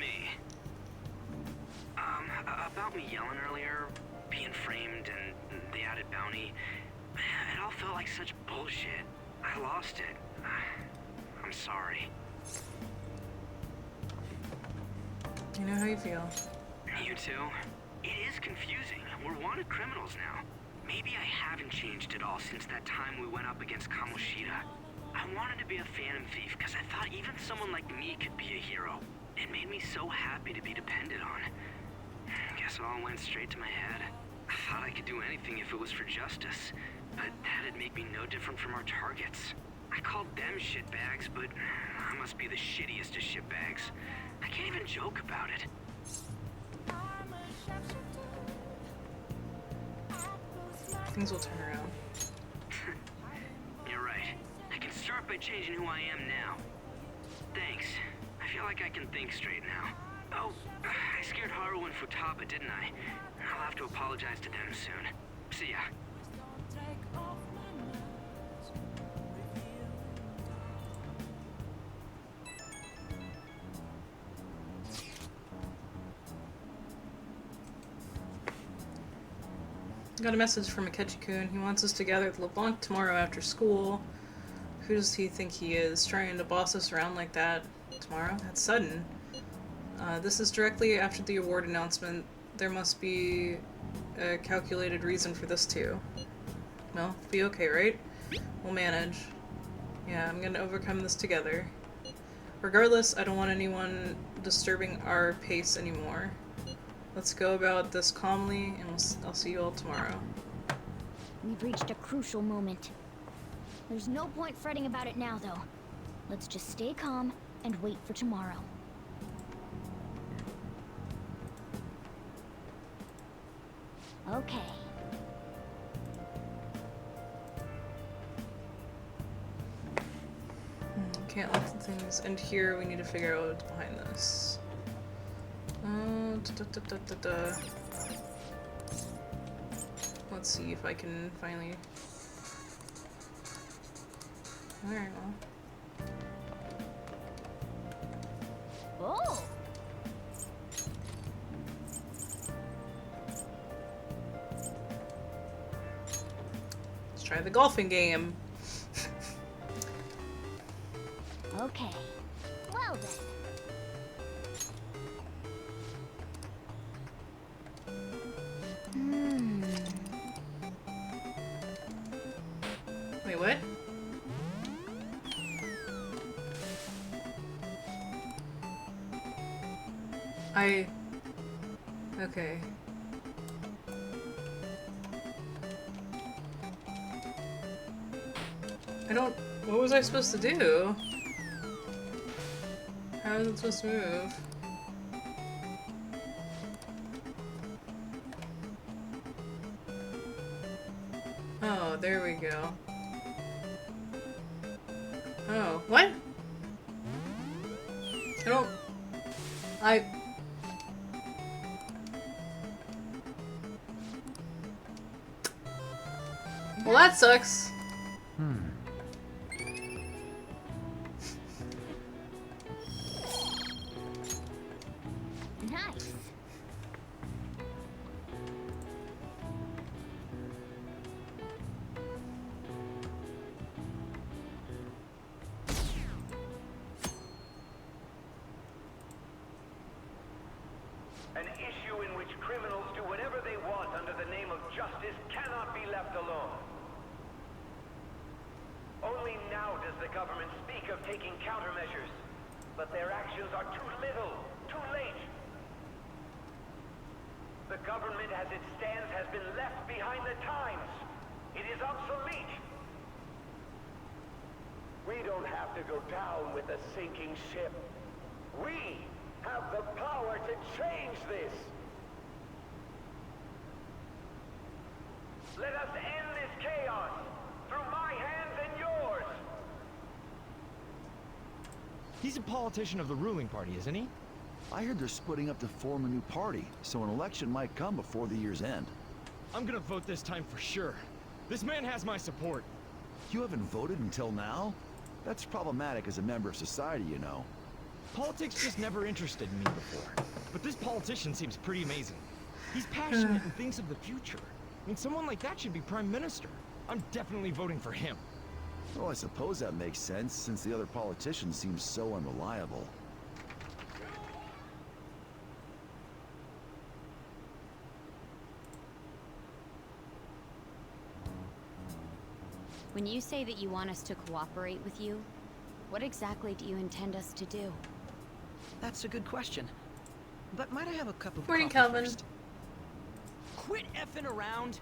me. About me yelling earlier, being framed, and the added bounty, it all felt like such bullshit. I lost it. I'm sorry. You know how you feel. You too? It is confusing. We're wanted criminals now. Maybe I haven't changed at all since that time we went up against Kamoshida. I wanted to be a phantom thief because I thought even someone like me could be a hero. It made me so happy to be depended on. Guess it all went straight to my head. I thought I could do anything if it was for justice, but that'd make me no different from our targets. I called them shitbags, but I must be the shittiest of shitbags. I can't even joke about it. Things will turn around. You're right. I can start by changing who I am now. Thanks. I feel like I can think straight now. Oh, I scared Haru and Futaba, didn't I? I'll have to apologize to them soon. See ya. Got a message from Akechi-kun. He wants us to gather at LeBlanc tomorrow after school. Who does he think he is, trying to boss us around like that tomorrow? That's sudden. This is directly after the award announcement. There must be a calculated reason for this too. Well, be okay, right? We'll manage. Yeah, I'm gonna overcome this together. Regardless, I don't want anyone disturbing our pace anymore. Let's go about this calmly, and I'll see you all tomorrow. We've reached a crucial moment. There's no point fretting about it now, though. Let's just stay calm and wait for tomorrow. Okay. Can't let the things end here. We need to figure out what's behind this. Let's see if I can finally... Alright, well. Oh! Let's try the golfing game. Okay. Well then. Wait, what? Okay. What was I supposed to do? How was it supposed to move? Oh, there we go. Oh, what? Well, that sucks. Nice. An issue in which criminals do whatever they want under the name of justice cannot be left alone. Only now does the government speak of taking countermeasures, but their actions are too little, too late. The government as it stands has been left behind the times. It is obsolete. We don't have to go down with a sinking ship. We have the power to change this. Let us end this chaos through my hands and yours. He's a politician of the ruling party, isn't he? I heard they're splitting up to form a new party, so an election might come before the year's end. I'm gonna vote this time for sure. This man has my support. You haven't voted until now? That's problematic as a member of society, you know. Politics just never interested me before. But this politician seems pretty amazing. He's passionate and thinks of the future. I mean, someone like that should be prime minister. I'm definitely voting for him. Well, I suppose that makes sense, since the other politician seems so unreliable. When you say that you want us to cooperate with you, what exactly do you intend us to do? That's a good question. But might I have a cup of Morning, coffee Calvin. first? Quit effing around.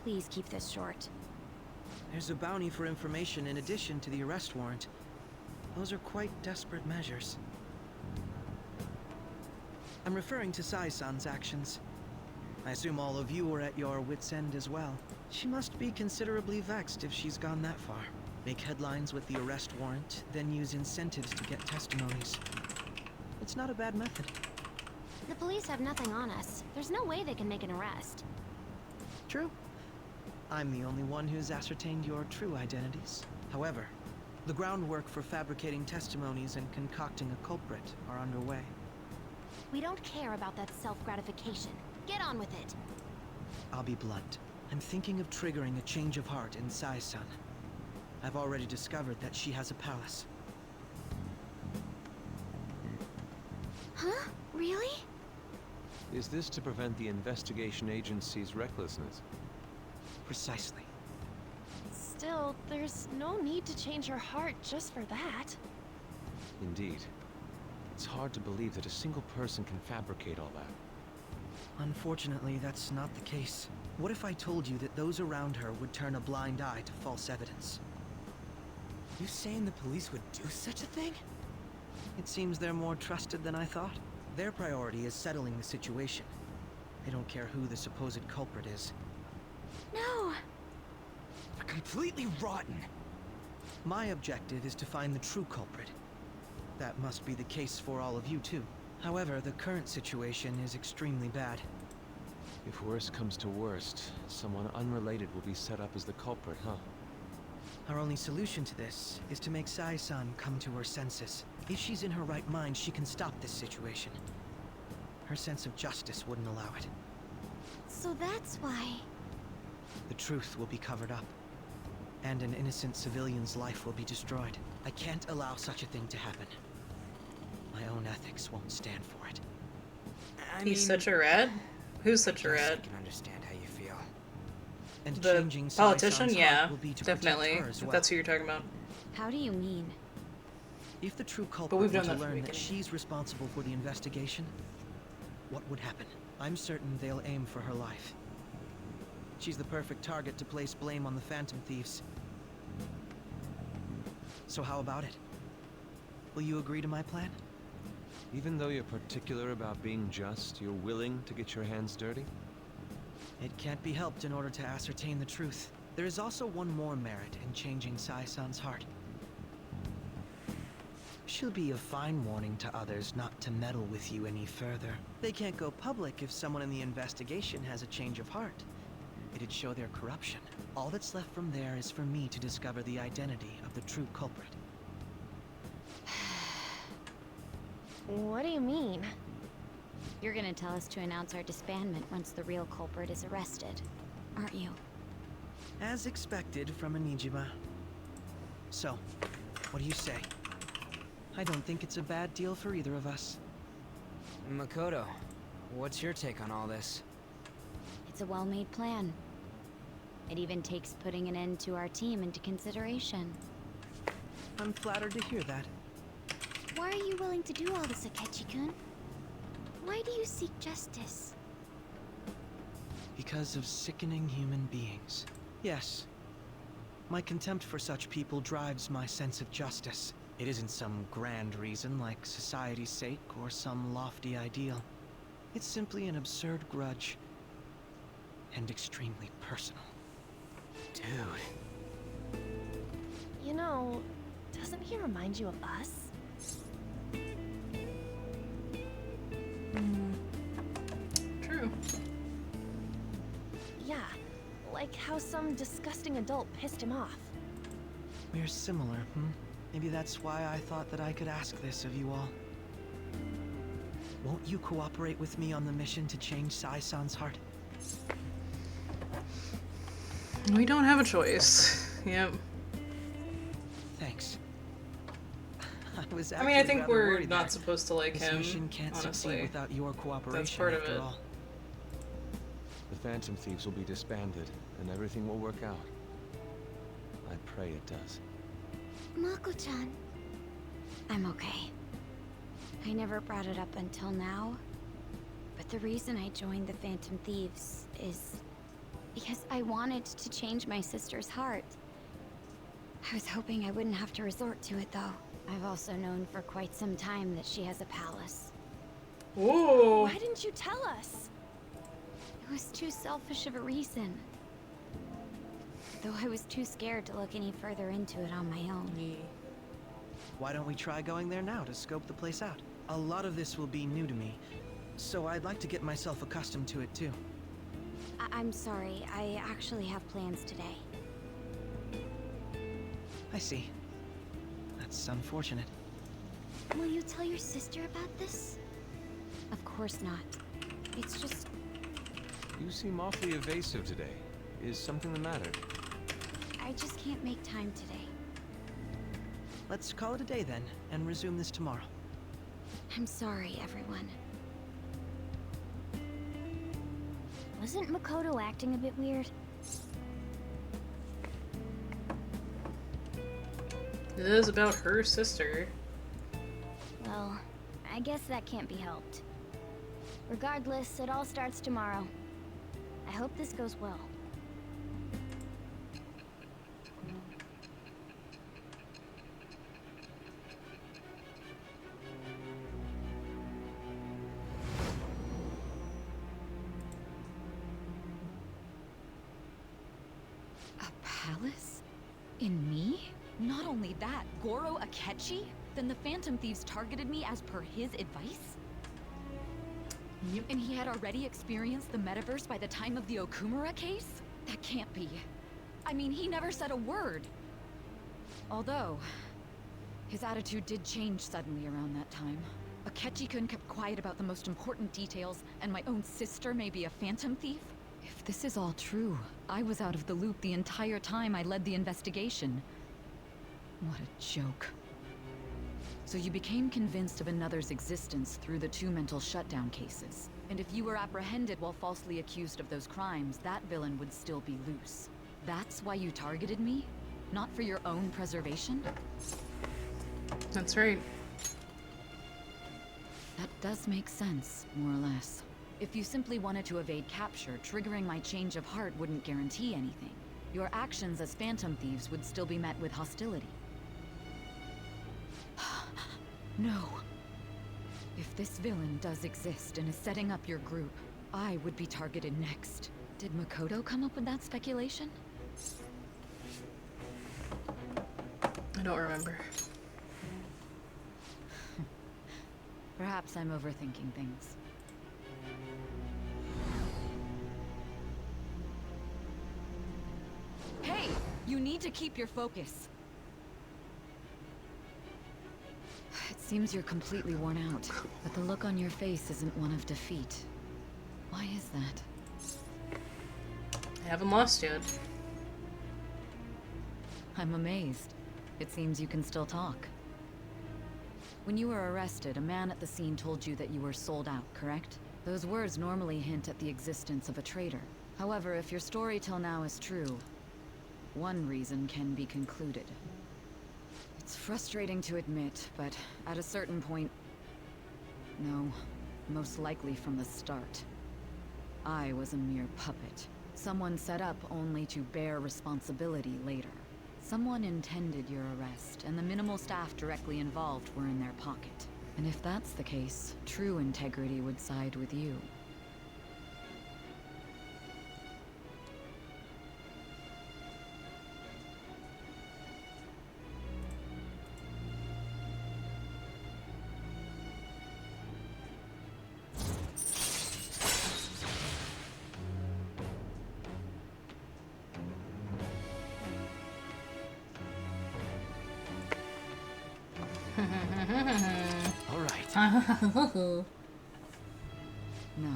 Please keep this short. There's a bounty for information in addition to the arrest warrant. Those are quite desperate measures. I'm referring to Sai-san's actions. I assume all of you were at your wits' end as well. She must be considerably vexed if she's gone that far. Make headlines with the arrest warrant, then use incentives to get testimonies. It's not a bad method. The police have nothing on us. There's no way they can make an arrest. True. I'm the only one who's ascertained your true identities. However, the groundwork for fabricating testimonies and concocting a culprit are underway. We don't care about that self-gratification. Get on with it. I'll be blunt. I'm thinking of triggering a change of heart in Sai-san. I've already discovered that she has a palace. Huh? Really? Is this to prevent the investigation agency's recklessness? Precisely. Still, there's no need to change her heart just for that. Indeed. It's hard to believe that a single person can fabricate all that. Unfortunately, that's not the case. What if I told you that those around her would turn a blind eye to false evidence? You saying the police would do such a thing? It seems they're more trusted than I thought. Their priority is settling the situation. They don't care who the supposed culprit is. No! They're completely rotten. My objective is to find the true culprit. That must be the case for all of you too. However, the current situation is extremely bad. If worst comes to worst, someone unrelated will be set up as the culprit, huh? Our only solution to this is to make Sai-san come to her senses. If she's in her right mind, she can stop this situation. Her sense of justice wouldn't allow it. So that's why... The truth will be covered up, and an innocent civilian's life will be destroyed. I can't allow such a thing to happen. My own ethics won't stand for it. He's such a rat? Who's such a Yes, I rat? can understand how you feel. And The changing politician? Sai-san's Yeah, heart will be to protect definitely. her as If well. that's who you're talking about. How do you mean? If the true we've culprit were done to that from the learn that beginning. she's responsible for the investigation, what would happen? I'm certain they'll aim for her life. She's the perfect target to place blame on the Phantom Thieves. So how about it? Will you agree to my plan? Even though you're particular about being just, you're willing to get your hands dirty? It can't be helped in order to ascertain the truth. There is also one more merit in changing Sai-san's heart. She'll be a fine warning to others not to meddle with you any further. They can't go public if someone in the investigation has a change of heart. It'd show their corruption. All that's left from there is for me to discover the identity of the true culprit. What do you mean? You're gonna tell us to announce our disbandment once the real culprit is arrested, aren't you? As expected from a Nijima. So, what do you say? I don't think it's a bad deal for either of us. Makoto, what's your take on all this? It's a well-made plan. It even takes putting an end to our team into consideration. I'm flattered to hear that. Why are you willing to do all this, Akechi-kun? Why do you seek justice? Because of sickening human beings. Yes. My contempt for such people drives my sense of justice. It isn't some grand reason like society's sake or some lofty ideal. It's simply an absurd grudge. And extremely personal. Dude. You know, doesn't he remind you of us? True. Yeah, like how some disgusting adult pissed him off. We're similar, hmm? Maybe that's why I thought that I could ask this of you all. Won't you cooperate with me on the mission to change Sai-san's heart? We don't have a choice. Yep. Thanks. I mean, I think we're not supposed to like this him, mission can't succeed honestly. without your cooperation. That's part of after it. all. The Phantom Thieves will be disbanded, and everything will work out. I pray it does. Mako-chan. I'm okay. I never brought it up until now, but the reason I joined the Phantom Thieves is because I wanted to change my sister's heart. I was hoping I wouldn't have to resort to it, though. I've also known for quite some time that she has a palace. Ooh. Why didn't you tell us? It was too selfish of a reason. Though I was too scared to look any further into it on my own. Why don't we try going there now to scope the place out? A lot of this will be new to me, so I'd like to get myself accustomed to it too. I'm sorry, I actually have plans today. I see. That's unfortunate. Will you tell your sister about this? Of course not. It's just... You seem awfully evasive today. Is something the matter? I just can't make time today. Let's call it a day then, and resume this tomorrow. I'm sorry, everyone. Wasn't Makoto acting a bit weird? It is about her sister. Well, I guess that can't be helped. Regardless, it all starts tomorrow. I hope this goes well. A palace? In me? Not only that, Goro Akechi? Then the Phantom Thieves targeted me as per his advice? Yep. And he had already experienced the metaverse by the time of the Okumura case? That can't be. I mean, he never said a word. Although, his attitude did change suddenly around that time. Akechi-kun kept quiet about the most important details, and my own sister may be a Phantom Thief? If this is all true, I was out of the loop the entire time I led the investigation. What a joke. So you became convinced of another's existence through the two mental shutdown cases. And if you were apprehended while falsely accused of those crimes, that villain would still be loose. That's why you targeted me? Not for your own preservation? That's right. That does make sense, more or less. If you simply wanted to evade capture, triggering my change of heart wouldn't guarantee anything. Your actions as Phantom Thieves would still be met with hostility. No. If this villain does exist and is setting up your group, I would be targeted next. Did Makoto come up with that speculation? I don't remember. Perhaps I'm overthinking things. Hey! You need to keep your focus. It seems you're completely worn out, but the look on your face isn't one of defeat. Why is that? I haven't lost yet. I'm amazed. It seems you can still talk. When you were arrested, a man at the scene told you that you were sold out, correct? Those words normally hint at the existence of a traitor. However, if your story till now is true, one reason can be concluded. It's frustrating to admit, but at a certain point... No, most likely from the start. I was a mere puppet. Someone set up only to bear responsibility later. Someone intended your arrest, and the minimal staff directly involved were in their pocket. And if that's the case, true integrity would side with you. All right. No,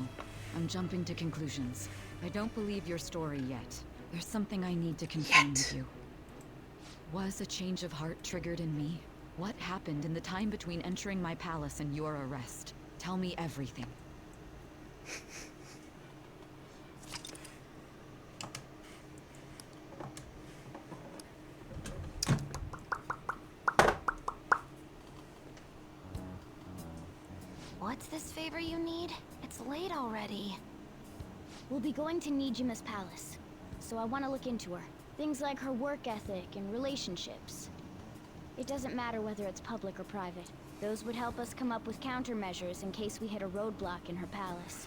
I'm jumping to conclusions. I don't believe your story yet. There's something I need to confirm with you. Was a change of heart triggered in me? What happened in the time between entering my palace and your arrest? Tell me everything. What's this favor you need? It's late already. We'll be going to Nijima's palace, so I want to look into her. Things like her work ethic and relationships. It doesn't matter whether it's public or private. Those would help us come up with countermeasures in case we hit a roadblock in her palace.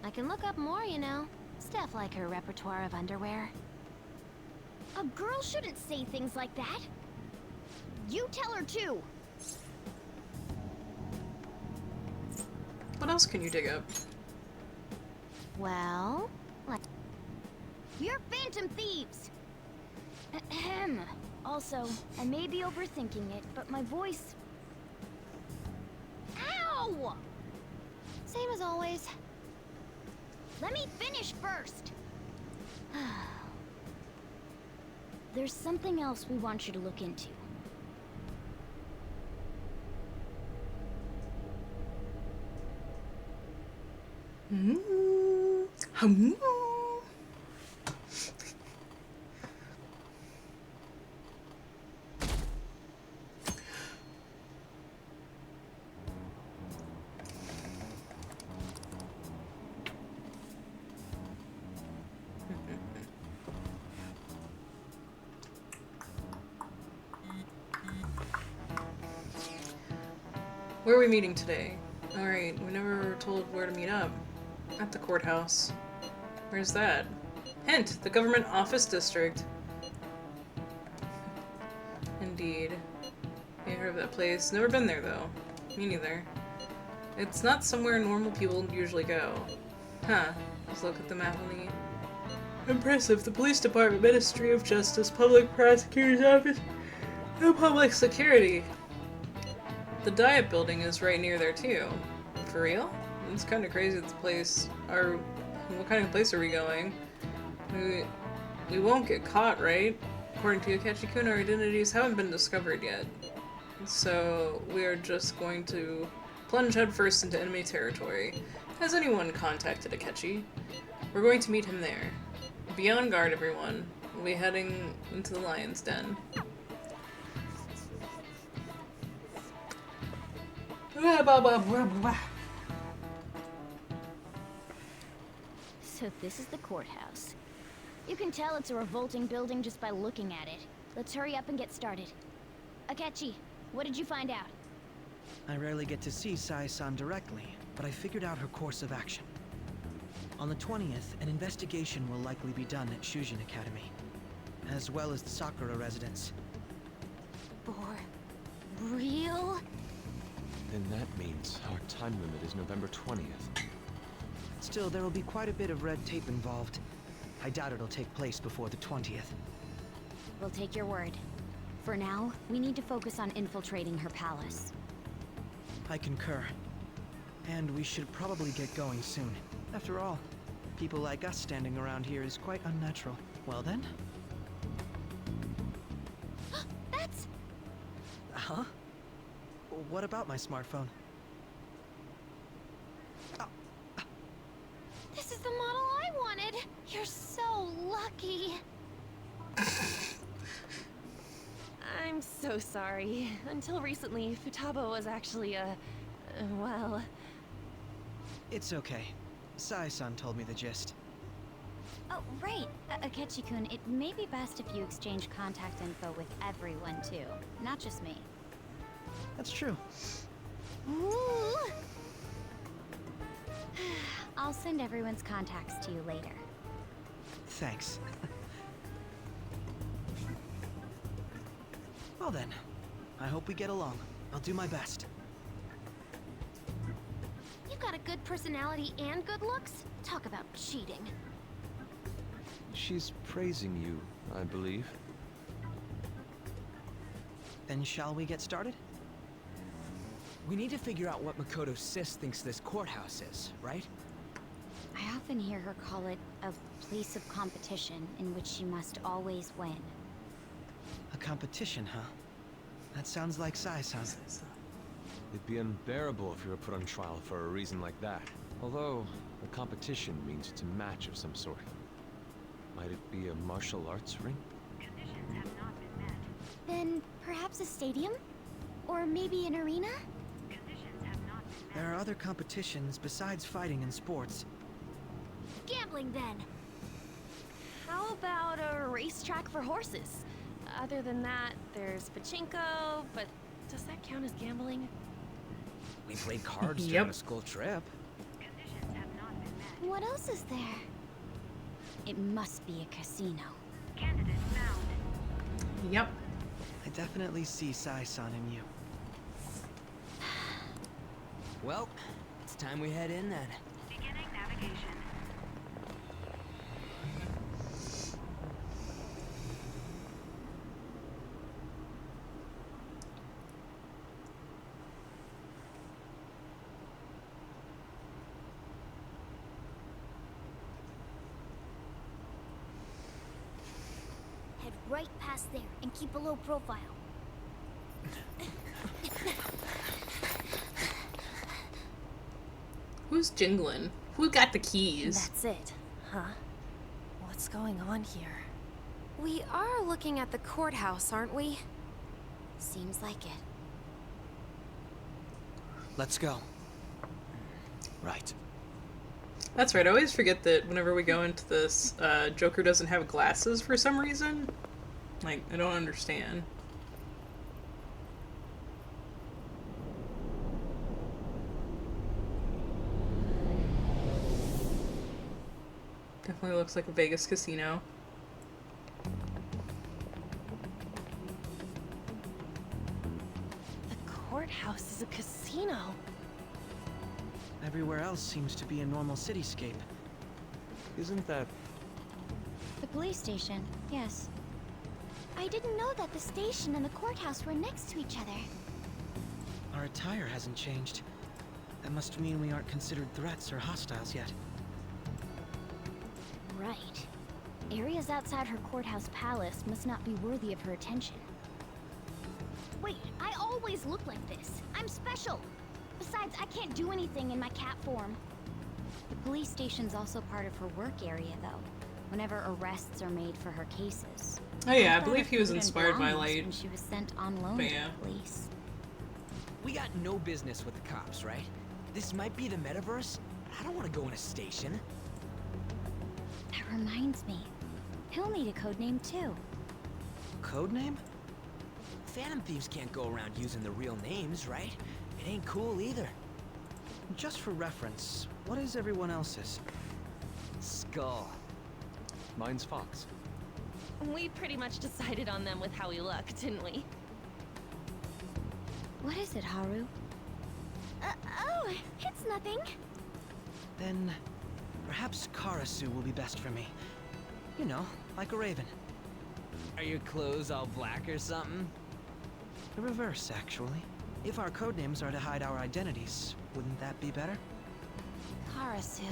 I can look up more, you know. Stuff like her repertoire of underwear. A girl shouldn't say things like that. You tell her too. What else can you dig up? Well, You're phantom thieves! Ahem. Also, I may be overthinking it, but my voice... Ow! same as always. Let me finish first! There's something else we want you to look into. Where are we meeting today? Alright, we never were told where to meet up. At the courthouse. Where's that? Hint! The government office district. Indeed. I heard of that place. Never been there though. Me neither. It's not somewhere normal people usually go. Huh. Let's look at the map on the... Impressive. The police department, Ministry of Justice, Public Prosecutor's Office, and Public Security. The Diet Building is right near there too. For real? It's kind of crazy this place. What kind of place are we going? We won't get caught, right? According to Akechi-kun, our identities haven't been discovered yet. So we are just going to plunge headfirst into enemy territory. Has anyone contacted Akechi? We're going to meet him there. Be on guard, everyone. We'll be heading into the lion's den. So this is the courthouse. You can tell it's a revolting building just by looking at it. Let's hurry up and get started. Akechi, what did you find out? I rarely get to see Sai-san directly, but I figured out her course of action. On the 20th, an investigation will likely be done at Shujin Academy, as well as the Sakura residence. For real? Then that means our time limit is November 20th. Still, there will be quite a bit of red tape involved. I doubt it'll take place before the 20th. We'll take your word. For now, we need to focus on infiltrating her palace. I concur. And we should probably get going soon. After all, people like us standing around here is quite unnatural. Well then? That's... Huh? What about my smartphone? This is the model I wanted. You're so lucky. I'm so sorry. Until recently, Futaba was actually well... It's okay. Sai-san told me the gist. Oh, right. Akechi-kun, it may be best if you exchange contact info with everyone, too. Not just me. That's true. Ooh. I'll send everyone's contacts to you later. Thanks. Well then, I hope we get along. I'll do my best. You've got a good personality and good looks. Talk about cheating. She's praising you, I believe. Then shall we get started? We need to figure out what Makoto's sis thinks this courthouse is, right? I often hear her call it a place of competition in which she must always win. A competition, huh? That sounds like Sai-san. It'd be unbearable if you were put on trial for a reason like that. Although, a competition means it's a match of some sort. Might it be a martial arts ring? Conditions have not been met. Then perhaps a stadium? Or maybe an arena? Conditions have not been met. There are other competitions besides fighting and sports. Gambling, then. How about a racetrack for horses? Other than that, there's pachinko, but does that count as gambling? We played cards Yep. during a school trip. Conditions have not been met. What else is there? It must be a casino. Candidate found. Yep. I definitely see Sai-san in you. Well, it's time we head in then. Beginning navigation. Head right past there and keep a low profile. Who's jingling? Who got the keys? That's it, huh? What's going on here? We are looking at the courthouse, aren't we? Seems like it. Let's go. Right. That's right. I always forget that whenever we go into this, Joker doesn't have glasses for some reason. Like, I don't understand. Definitely looks like a Vegas casino. The courthouse is a casino. Everywhere else seems to be a normal cityscape. Isn't that... The police station, yes. I didn't know that the station and the courthouse were next to each other. Our attire hasn't changed. That must mean we aren't considered threats or hostiles yet. Right. Areas outside her courthouse palace must not be worthy of her attention. Wait, I always look like this. I'm special. Besides, I can't do anything in my cat form. The police station's also part of her work area, though. Whenever arrests are made for her cases. Oh yeah, I thought believe of he was food and inspired by belongings Light. when she was sent on loan But to yeah. the police. We got no business with the cops, right? This might be the metaverse. I don't want to go in a station. That reminds me. He'll need a code name too. Codename? Phantom thieves can't go around using the real names, right? It ain't cool either. Just for reference, what is everyone else's? Skull. Mine's Fox. We pretty much decided on them with how we look, didn't we? What is it, Haru? Oh, it's nothing. Then, perhaps Karasu will be best for me. You know, like a raven. Are your clothes all black or something? The reverse, actually. If our codenames are to hide our identities, wouldn't that be better? Karasu.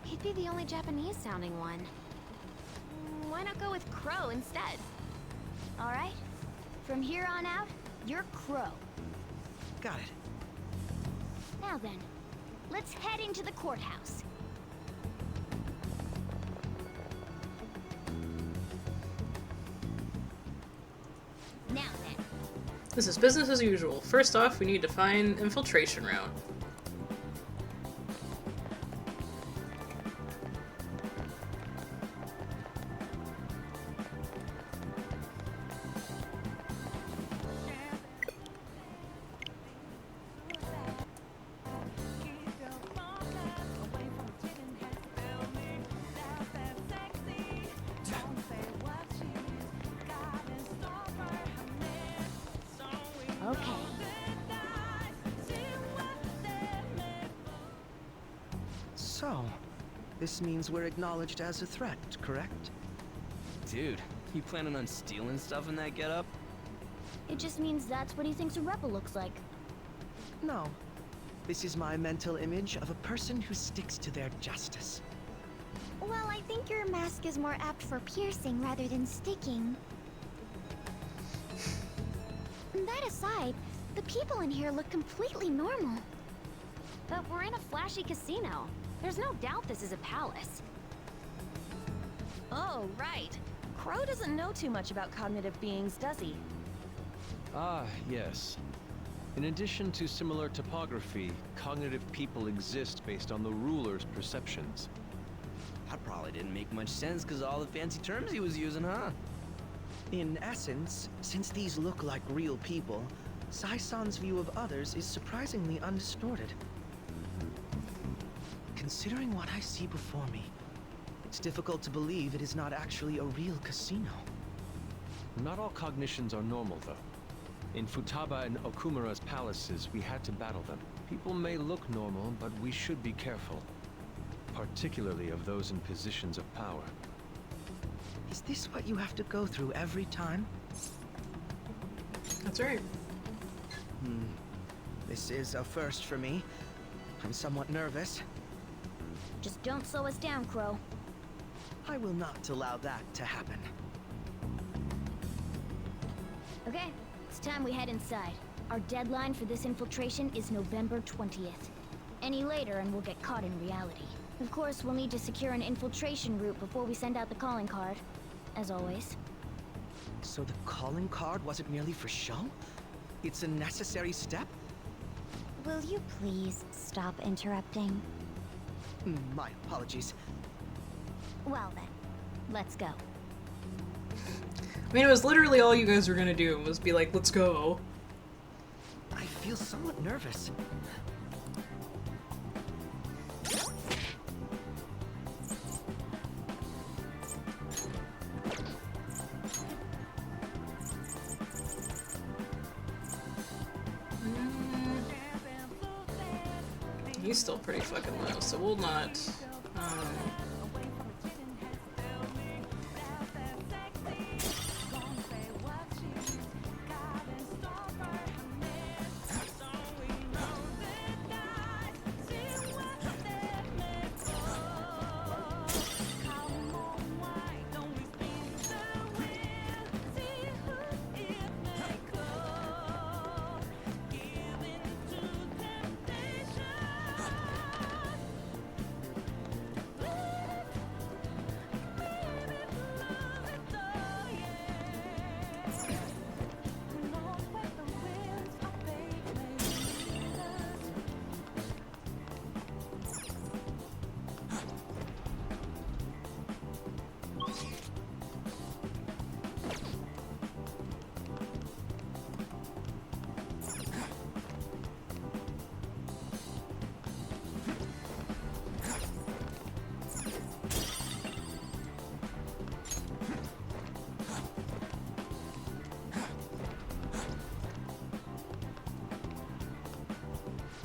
He'd be the only Japanese-sounding one. Why not go with Crow instead? All right. From here on out, you're Crow. Got it. Now then, let's head into the courthouse. Now then. This is business as usual. First off, we need to find infiltration route. Okay. So, this means we're acknowledged as a threat, correct? Dude, you planning on stealing stuff in that getup? It just means that's what he thinks a rebel looks like. No. This is my mental image of a person who sticks to their justice. Well, I think your mask is more apt for piercing rather than sticking. That aside, the people in here look completely normal. But we're in a flashy casino. There's no doubt this is a palace. Oh, right. Crow doesn't know too much about cognitive beings, does he? Ah, yes. In addition to similar topography, cognitive people exist based on the ruler's perceptions. That probably didn't make much sense because all the fancy terms he was using, huh? In essence, since these look like real people, Sai-san's view of others is surprisingly undistorted. Considering what I see before me, it's difficult to believe it is not actually a real casino. Not all cognitions are normal, though. In Futaba and Okumura's palaces, we had to battle them. People may look normal, but we should be careful. Particularly of those in positions of power. Is this what you have to go through every time? That's right. This is a first for me. I'm somewhat nervous. Just don't slow us down, Crow. I will not allow that to happen. Okay, it's time we head inside. Our deadline for this infiltration is November 20th. Any later and we'll get caught in reality. Of course, we'll need to secure an infiltration route before we send out the calling card. As always. So the calling card wasn't merely for show? It's a necessary step? Will you please stop interrupting? My apologies. Well then, let's go. I mean, it was literally all you guys were gonna do was be like, let's go. I feel somewhat nervous. He's still pretty fucking low, so we'll not,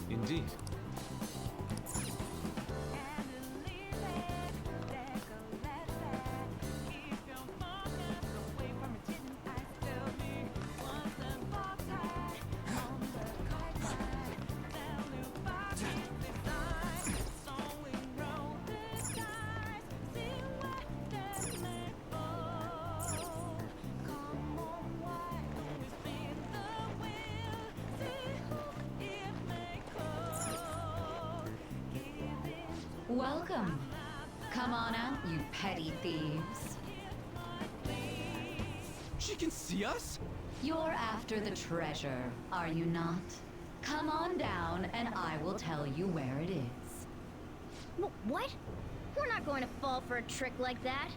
Indeed. Welcome. Come on out, you petty thieves. She can see us? You're after the treasure, are you not? Come on down and I will tell you where it is. What? We're not going to fall for a trick like that.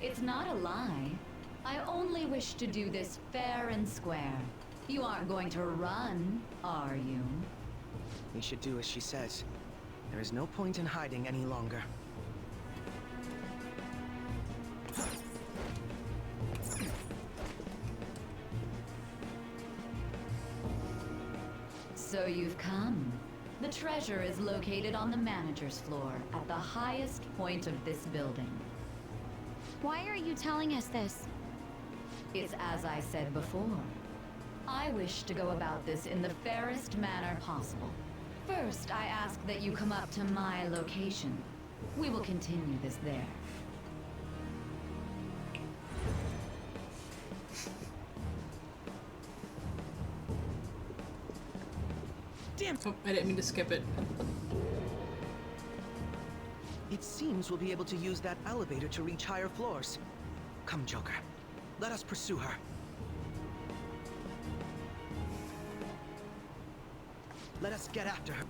It's not a lie. I only wish to do this fair and square. You aren't going to run, are you? We should do as she says. There is no point in hiding any longer. So you've come. The treasure is located on the manager's floor, at the highest point of this building. Why are you telling us this? It's as I said before. I wish to go about this in the fairest manner possible. First, I ask that you come up to my location. We will continue this there. Damn! Oh, I didn't mean to skip it. It seems we'll be able to use that elevator to reach higher floors. Come, Joker. Let us pursue her. Let us get after her.